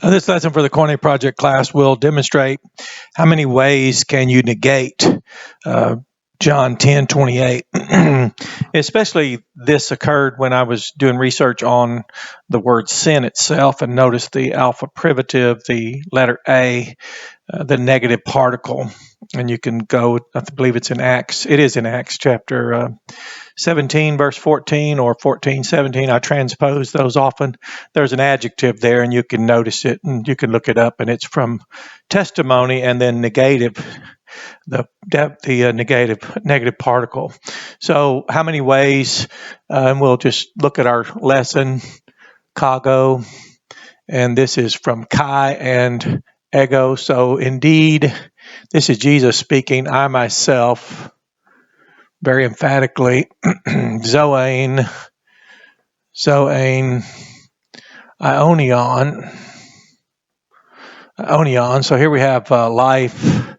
This lesson for the Corny Project class will demonstrate how many ways can you negate John 10:28. Especially this occurred when I was doing research on the word sin itself, and notice the alpha privative, the letter A, the negative particle. And you can go, I believe it's in Acts. It is in Acts chapter 17, verse 14, or 14, 17. I transpose those often. There's an adjective there, and you can notice it, and you can look it up, and it's from testimony and then negative, the negative particle. So how many ways? And we'll just look at our lesson, Kago, and this is from Kai and ego. So indeed, this is Jesus speaking. I myself, very emphatically, Zoane, Ionion. So here we have life. Of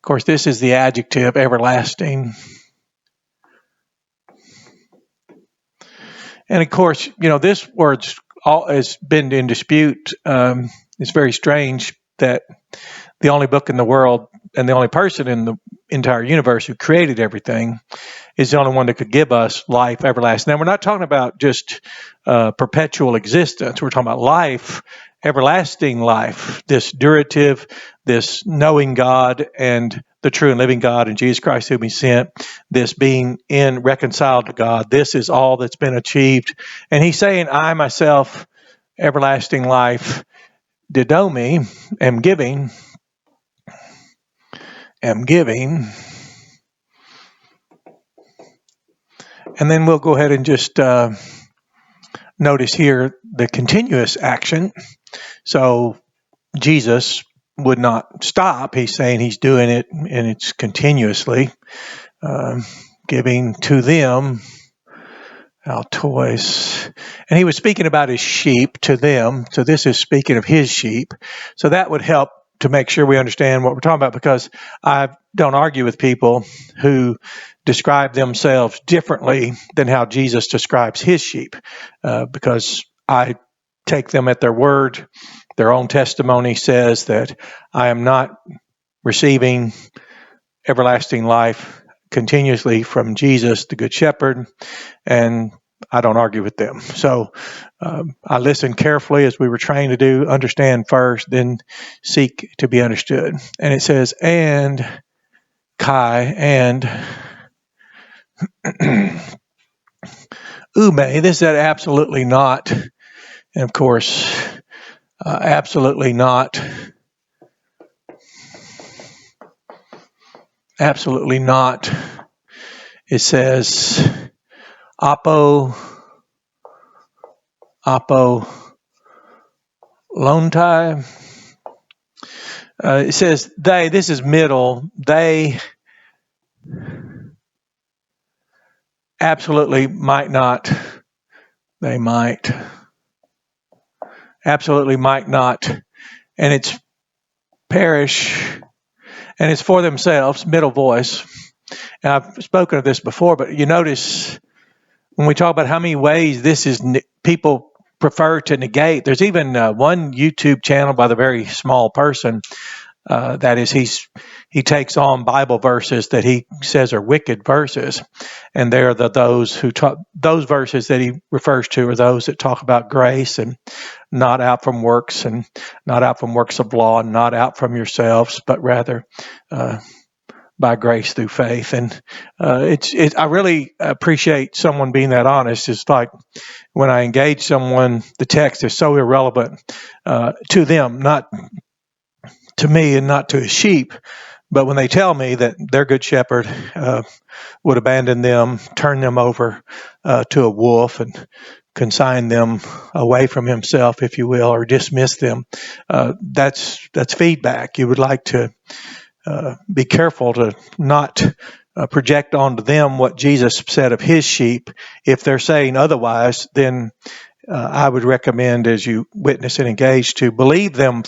course, this is the adjective, everlasting. And of course, this word's has been in dispute. It's very strange that the only book in the world and the only person in the entire universe who created everything is the only one that could give us life everlasting. Now, we're not talking about just perpetual existence. We're talking about life, everlasting life, this durative, this knowing God and the true and living God and Jesus Christ whom he sent, this being reconciled to God. This is all that's been achieved. And he's saying, I myself, everlasting life, didomi, am giving. And then we'll go ahead and just notice here the continuous action. So Jesus would not stop. He's saying he's doing it, and it's continuously giving to them, altois. And he was speaking about his sheep to them. So this is speaking of his sheep. So that would help to make sure we understand what we're talking about, because I don't argue with people who describe themselves differently than how Jesus describes his sheep, because I take them at their word. Their own testimony says that I am not receiving everlasting life continuously from Jesus, the Good Shepherd, and I don't argue with them. So I listened carefully, as we were trained to do, understand first, then seek to be understood. And it says, and Kai, and ume, this is absolutely not. And of course, absolutely not. Absolutely not. It says, Apo lontai. It says they, this is middle, they absolutely might not, they might, absolutely might not, and it's perish, and it's for themselves, middle voice. And I've spoken of this before, but you notice when we talk about how many ways this is, people prefer to negate. There's even one YouTube channel by the very small person. That is, he takes on Bible verses that he says are wicked verses, and they're those verses that he refers to are those that talk about grace and not out from works, and not out from works of law, and not out from yourselves, but rather by grace through faith. And I really appreciate someone being that honest. It's like when I engage someone, the text is so irrelevant to them, not to me and not to his sheep. But when they tell me that their good shepherd would abandon them, turn them over to a wolf, and consign them away from himself, if you will, or dismiss them, that's feedback. You would like to be careful to not project onto them what Jesus said of his sheep. If they're saying otherwise, then I would recommend, as you witness and engage, to believe them.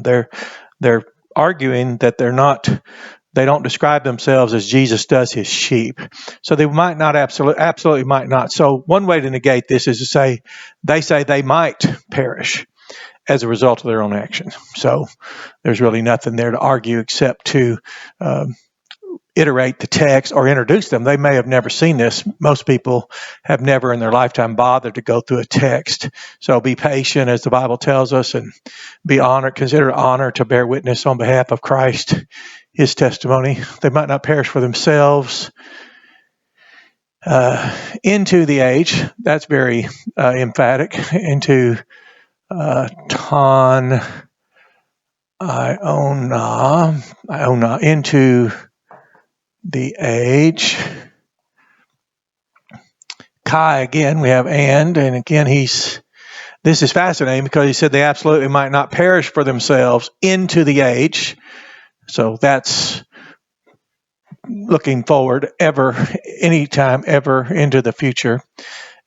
They're arguing that they don't describe themselves as Jesus does his sheep. So they might not, absolutely might not. So one way to negate this is to say they might perish. as a result of their own actions. So there's really nothing there to argue except to iterate the text or introduce them. They may have never seen this. Most people have never in their lifetime bothered to go through a text. So be patient, as the Bible tells us, and be honored, consider it honor to bear witness on behalf of Christ, his testimony. They might not perish for themselves. Into the age, that's very emphatic. Into ton iona, into the age. Kai, again, we have and again, this is fascinating because he said they absolutely might not perish for themselves into the age. So that's looking forward anytime ever into the future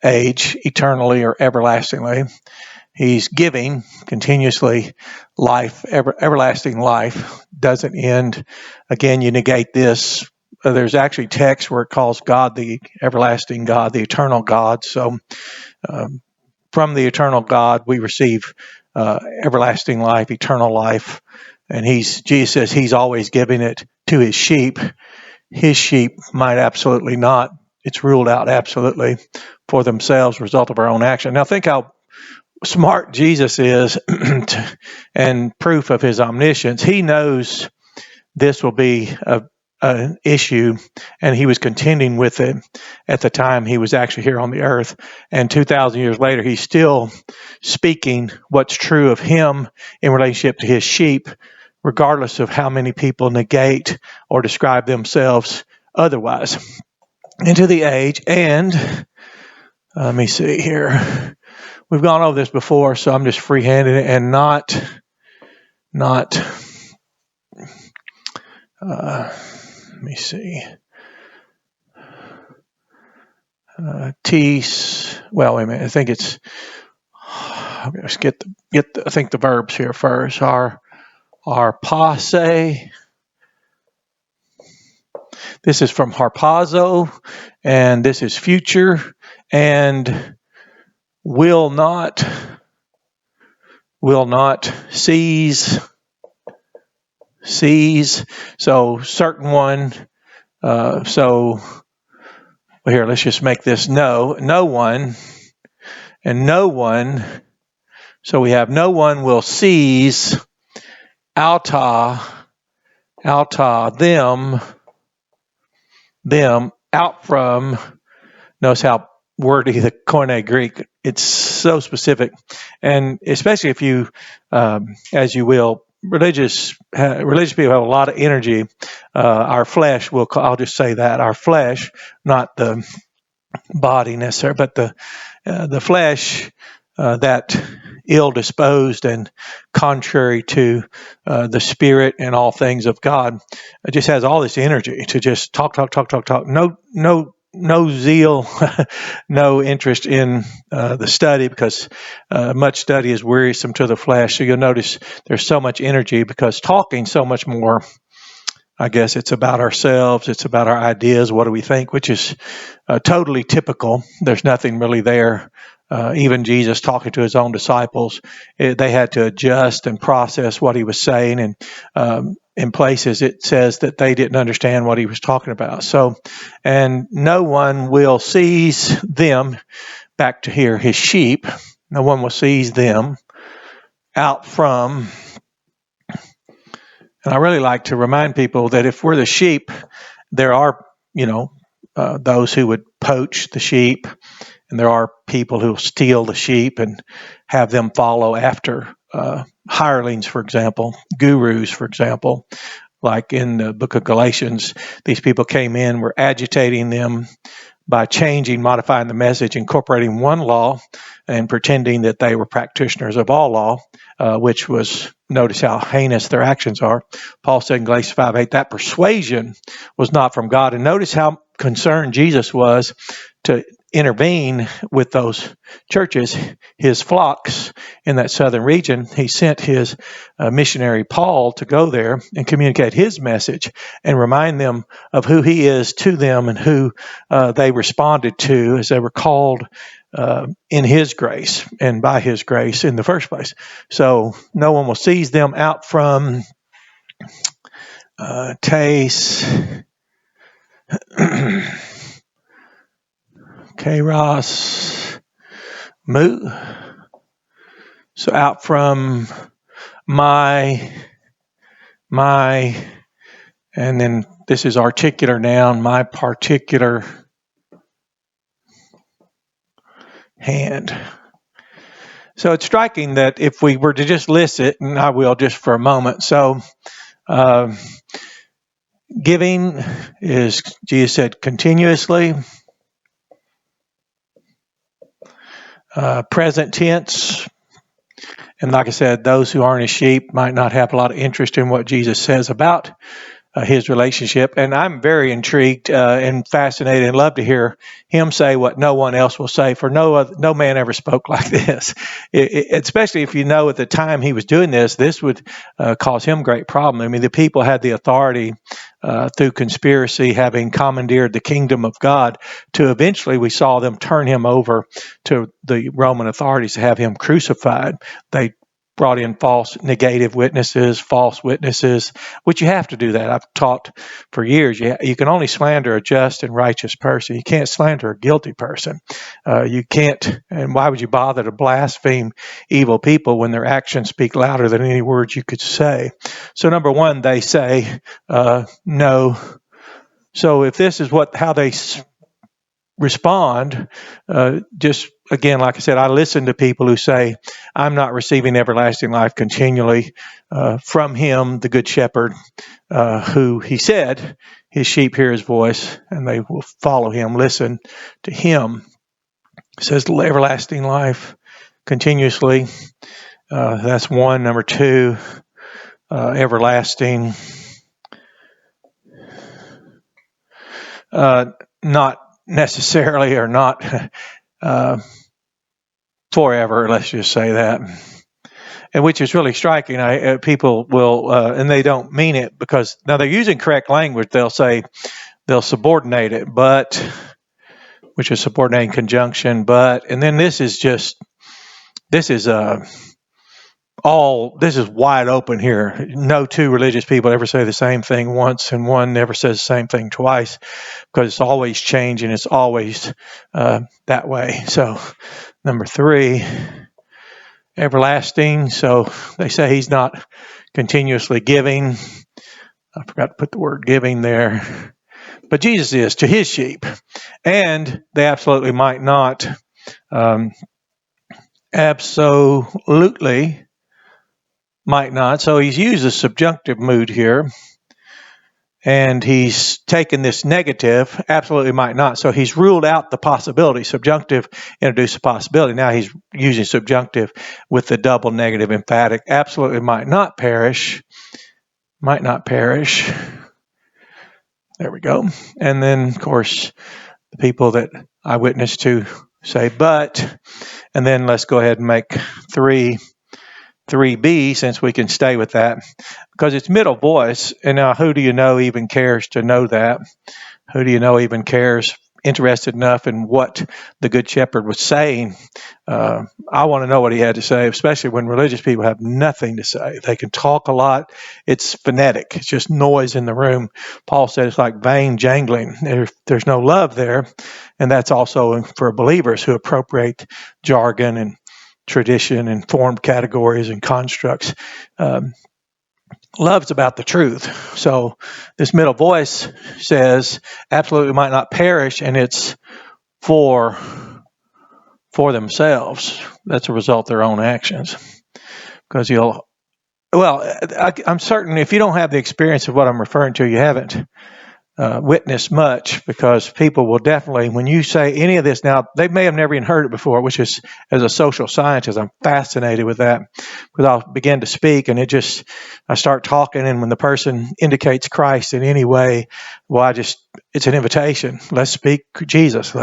age, eternally or everlastingly. He's giving continuously life, everlasting life, doesn't end. Again, you negate this. There's actually text where it calls God the everlasting God, the eternal God. So from the eternal God, we receive everlasting life, eternal life. And Jesus says he's always giving it to his sheep. His sheep might absolutely not. It's ruled out absolutely for themselves, result of our own action. Now think how smart Jesus is and proof of his omniscience. He knows this will be an issue, and he was contending with it at the time he was actually here on the earth. And 2,000 years later, he's still speaking what's true of him in relationship to his sheep, regardless of how many people negate or describe themselves otherwise. Into the age, and let me see here. We've gone over this before, so I'm just freehanding it and not let me see. Well, wait a minute. I think it's. Let's get I think the verbs here first. Harpaze. This is from harpazo, and this is future, and will not seize. So certain one. So here, let's just make this no one, and no one. So we have no one will seize alta them out from. Notice how wordy the Koine Greek. It's so specific, and especially if you, as you will, religious people have a lot of energy. Our flesh will. I'll just say that our flesh, not the body necessarily, but the flesh that ill-disposed and contrary to the spirit and all things of God, it just has all this energy to just talk. No zeal, no interest in the study, because much study is wearisome to the flesh. So you'll notice there's so much energy because talking so much more. I guess it's about ourselves. It's about our ideas. What do we think? Which is totally typical. There's nothing really there. Even Jesus talking to his own disciples, they had to adjust and process what he was saying. And in places it says that they didn't understand what he was talking about. So, and no one will seize them, back to here, his sheep. No one will seize them out from. And I really like to remind people that if we're the sheep, there are, those who would poach the sheep, and there are people who steal the sheep and have them follow after hirelings, for example, gurus, for example. Like in the book of Galatians, these people came in, were agitating them by modifying the message, incorporating one law, and pretending that they were practitioners of all law, which was, notice how heinous their actions are. Paul said in Galatians 5:8, that persuasion was not from God. And notice how concerned Jesus was to intervene with those churches, his flocks in that southern region, he sent his missionary Paul to go there and communicate his message and remind them of who he is to them and who they responded to as they were called in his grace and by his grace in the first place. So no one will seize them out from Tace, Kairos, Mu. So out from my, and then this is articular noun, my particular hand. So it's striking that if we were to just list it, and I will just for a moment. So giving is, Jesus said, continuously. Present tense. And like I said, those who aren't his sheep might not have a lot of interest in what Jesus says about his relationship. And I'm very intrigued and fascinated and love to hear him say what no one else will say, for no man ever spoke like this. Especially if you know at the time he was doing this, this would cause him great problem. I mean, the people had the authority through conspiracy, having commandeered the kingdom of God, to eventually we saw them turn him over to the Roman authorities to have him crucified. They brought in false negative witnesses, false witnesses, which you have to do that. I've taught for years. You can only slander a just and righteous person. You can't slander a guilty person. You can't, and why would you bother to blaspheme evil people when their actions speak louder than any words you could say? So number one, they say no. So if this is how they respond, just again, like I said, I listen to people who say, I'm not receiving everlasting life continually from him, the good shepherd, who he said, his sheep hear his voice and they will follow him, listen to him. It says everlasting life continuously. That's one. Number two, everlasting. Not necessarily, or not forever, let's just say that. And which is really striking. People will, and they don't mean it, because now they're using correct language. They'll say, they'll subordinate it, but, which is subordinating conjunction, but, and then this is wide open here. No two religious people ever say the same thing once, and one never says the same thing twice, because it's always changing. It's always that way. So number three, everlasting. So they say he's not continuously giving. I forgot to put the word giving there. But Jesus is to his sheep. And they absolutely might not. Absolutely might not. So he's used a subjunctive mood here. And he's taken this negative, absolutely might not. So he's ruled out the possibility. Subjunctive introduced a possibility. Now he's using subjunctive with the double negative emphatic. Absolutely might not perish. Might not perish. There we go. And then, of course, the people that I witnessed to say but. And then let's go ahead and make 3B, since we can stay with that, because it's middle voice. And now, who do you know even cares to know that? Who do you know even cares, interested enough in what the Good Shepherd was saying? I want to know what he had to say, especially when religious people have nothing to say. They can talk a lot. It's phonetic. It's just noise in the room. Paul said it's like vain jangling. There's no love there. And that's also for believers who appropriate jargon and tradition and formed categories and constructs. Love's about the truth. So this middle voice says absolutely might not perish, and it's for themselves. That's a result of their own actions. Because I'm certain if you don't have the experience of what I'm referring to, you haven't witnessed much, because people will definitely, when you say any of this, now they may have never even heard it before, which is, as a social scientist, I'm fascinated with that, because I'll begin to speak and I start talking, and when the person indicates Christ in any way, well, it's an invitation. Let's speak Jesus.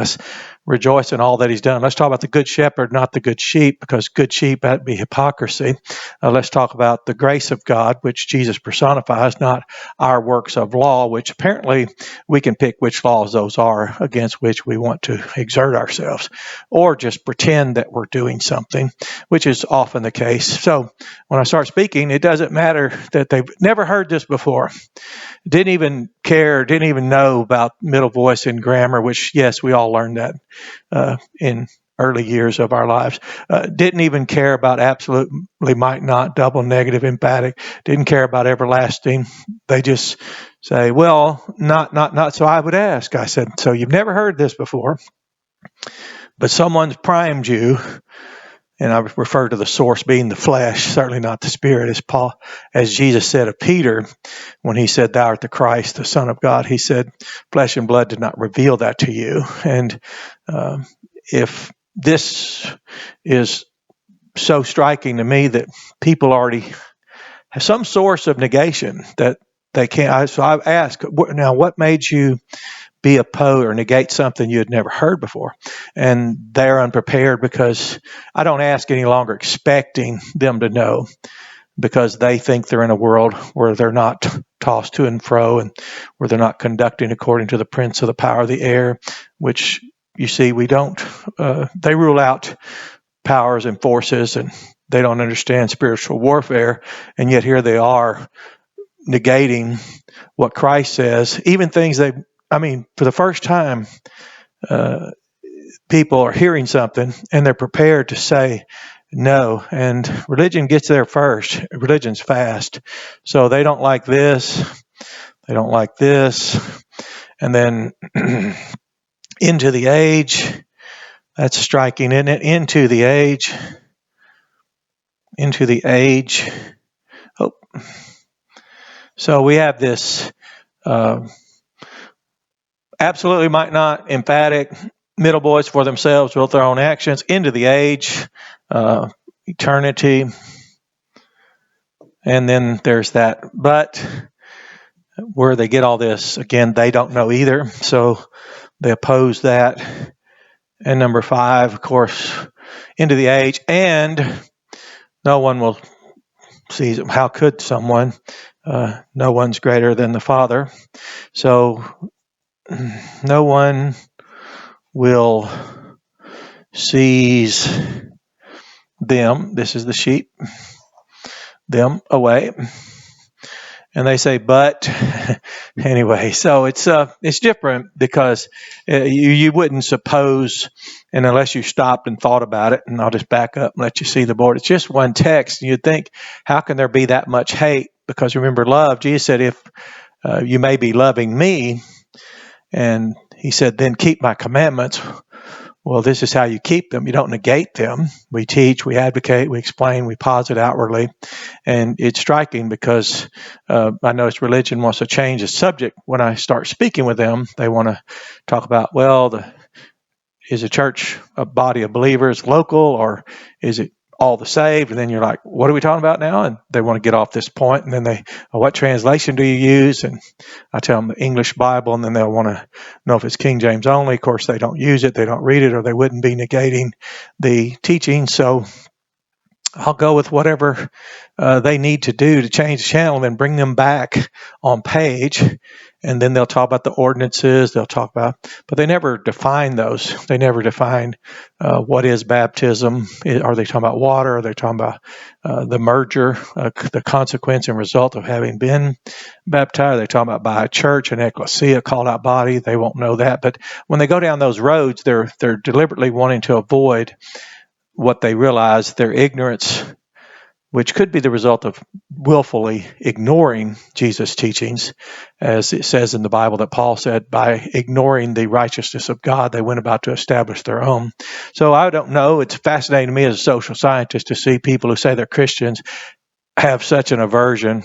rejoice in all that he's done. Let's talk about the good shepherd, not the good sheep, because good sheep, that'd be hypocrisy. Let's talk about the grace of God, which Jesus personifies, not our works of law, which apparently we can pick which laws those are against which we want to exert ourselves, or just pretend that we're doing something, which is often the case. So when I start speaking, it doesn't matter that they've never heard this before, didn't even care, didn't even know about middle voice and grammar, which, yes, we all learned that in early years of our lives. Didn't even care about absolutely, might not, double negative, emphatic, didn't care about everlasting. They just say, well, not. So I would ask, I said, so you've never heard this before, but someone's primed you. And I refer to the source being the flesh, certainly not the spirit, as Jesus said of Peter when he said, "Thou art the Christ, the Son of God." He said, "Flesh and blood did not reveal that to you." And if this is so striking to me that people already have some source of negation that they can't. So I've asked, now, what made you be opposed or negate something you had never heard before? And they're unprepared, because I don't ask any longer expecting them to know, because they think they're in a world where they're not tossed to and fro, and where they're not conducting according to the prince of the power of the air, which, you see, we don't. They rule out powers and forces, and they don't understand spiritual warfare, and yet here they are negating what Christ says, even things for the first time, people are hearing something and they're prepared to say no. And religion gets there first. Religion's fast. So they don't like this. They don't like this. And then into the age. That's striking, isn't it? Into the age. Into the age. Oh. So we have this absolutely, might not, emphatic, middle voice, for themselves, with their own actions, into the age, eternity. And then there's that but, where they get all this, again, they don't know either. So they oppose that. And number 5, of course, into the age, and no one will see them. How could someone? No one's greater than the Father. So no one will seize them. This is the sheep. Them away. And they say, but anyway, so it's different, because you wouldn't suppose, and unless you stopped and thought about it, and I'll just back up and let you see the board. It's just one text. And you'd think, how can there be that much hate? Because remember, love, Jesus said, if you may be loving me, and he said, then keep my commandments. Well, this is how you keep them. You don't negate them. We teach, we advocate, we explain, we posit outwardly. And it's striking, because I notice religion wants to change the subject. When I start speaking with them, they want to talk about, well, is a church a body of believers local, or is it all the saved? And then you're like, what are we talking about now? And they want to get off this point. And then what translation do you use? And I tell them the English Bible, and then they'll want to know if it's King James only. Of course, they don't use it, they don't read it, or they wouldn't be negating the teaching. So I'll go with whatever they need to do to change the channel, and then bring them back on page. And then they'll talk about the ordinances, but they never define those. They never define what is baptism. Are they talking about water? Are they talking about the merger, the consequence and result of having been baptized? Are they talking about by a church, an ecclesia, called out body? They won't know that. But when they go down those roads, they're deliberately wanting to avoid what they realize, their ignorance, which could be the result of willfully ignoring Jesus' teachings. As it says in the Bible that Paul said, by ignoring the righteousness of God, they went about to establish their own. So I don't know. It's fascinating to me as a social scientist to see people who say they're Christians have such an aversion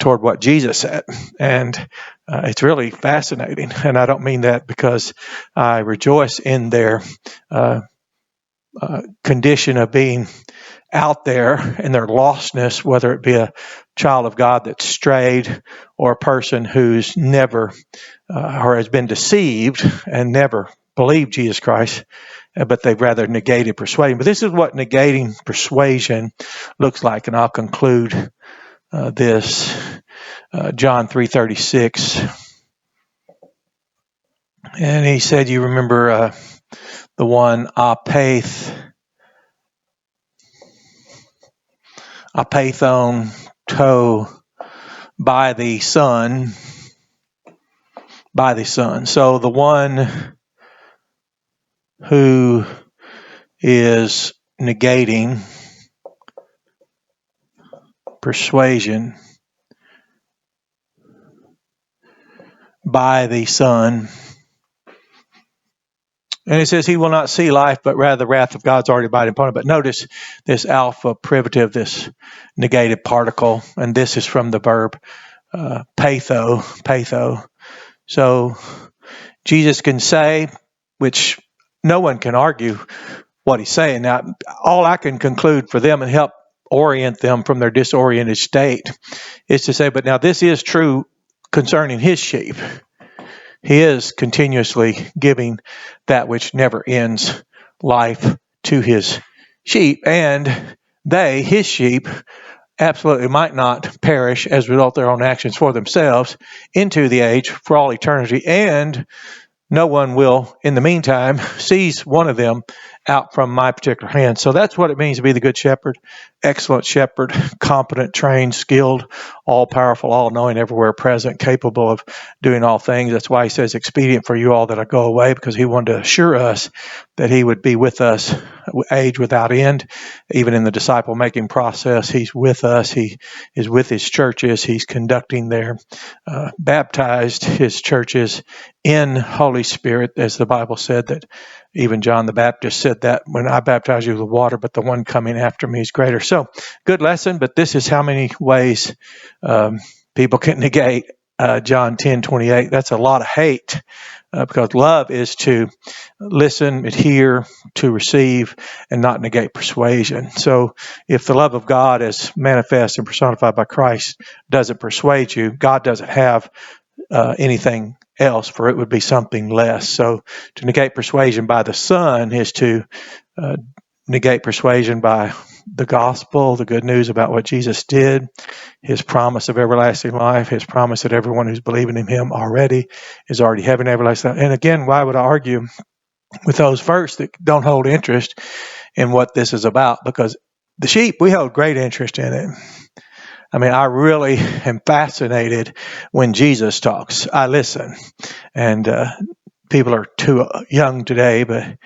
toward what Jesus said. And it's really fascinating. And I don't mean that because I rejoice in their condition of being out there in their lostness, whether it be a child of God that's strayed, or a person who's never or has been deceived and never believe Jesus Christ, but they've rather negated persuasion. But this is what negating persuasion looks like, and I'll conclude this. John 3:36. And he said, you remember the one apathon to by the Son. So the one who is negating persuasion by the Son. And it says he will not see life, but rather the wrath of God's already abiding upon him. But notice this alpha privative, this negated particle, and this is from the verb patho. So Jesus can say, which no one can argue what he's saying. Now, all I can conclude for them and help orient them from their disoriented state is to say, but now this is true concerning his sheep. He is continuously giving that which never ends life to his sheep, and they, his sheep, absolutely might not perish as a result of their own actions for themselves into the age for all eternity, and no one will, in the meantime, seize one of them out from my particular hand. So that's what it means to be the good shepherd, excellent shepherd, competent, trained, skilled, all-powerful, all-knowing, everywhere present, capable of doing all things. That's why he says, expedient for you all that I go away, because he wanted to assure us that he would be with us, age without end. Even in the disciple-making process, he's with us. He is with his churches. He's conducting their baptized his churches in Holy Spirit, as the Bible said, that even John the Baptist said that when I baptize you with water, but the one coming after me is greater. So good lesson, but this is how many ways people can negate John 10:28. That's a lot of hate because love is to listen, adhere, to receive, and not negate persuasion. So if the love of God is manifest and personified by Christ doesn't persuade you, God doesn't have anything else, for it would be something less. So to negate persuasion by the Son is to negate persuasion by the gospel, the good news about what Jesus did, his promise of everlasting life, his promise that everyone who's believing in him already is already having everlasting life. And again, why would I argue with those first that don't hold interest in what this is about? Because the sheep, we hold great interest in it. I mean, I really am fascinated when Jesus talks. I listen. And people are too young today, but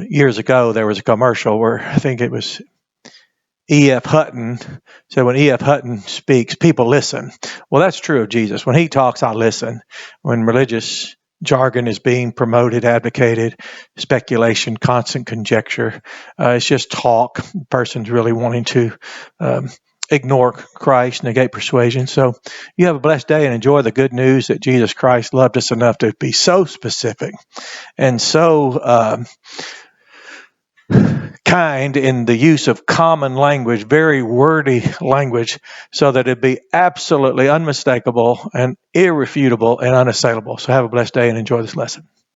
years ago there was a commercial where I think it was E.F. Hutton. So when E.F. Hutton speaks, people listen. Well, that's true of Jesus. When he talks, I listen. When religious jargon is being promoted, advocated, speculation, constant conjecture, it's just talk. The person's really wanting to ignore Christ, negate persuasion. So you have a blessed day and enjoy the good news that Jesus Christ loved us enough to be so specific and so kind in the use of common language, very wordy language, so that it'd be absolutely unmistakable and irrefutable and unassailable. So have a blessed day and enjoy this lesson.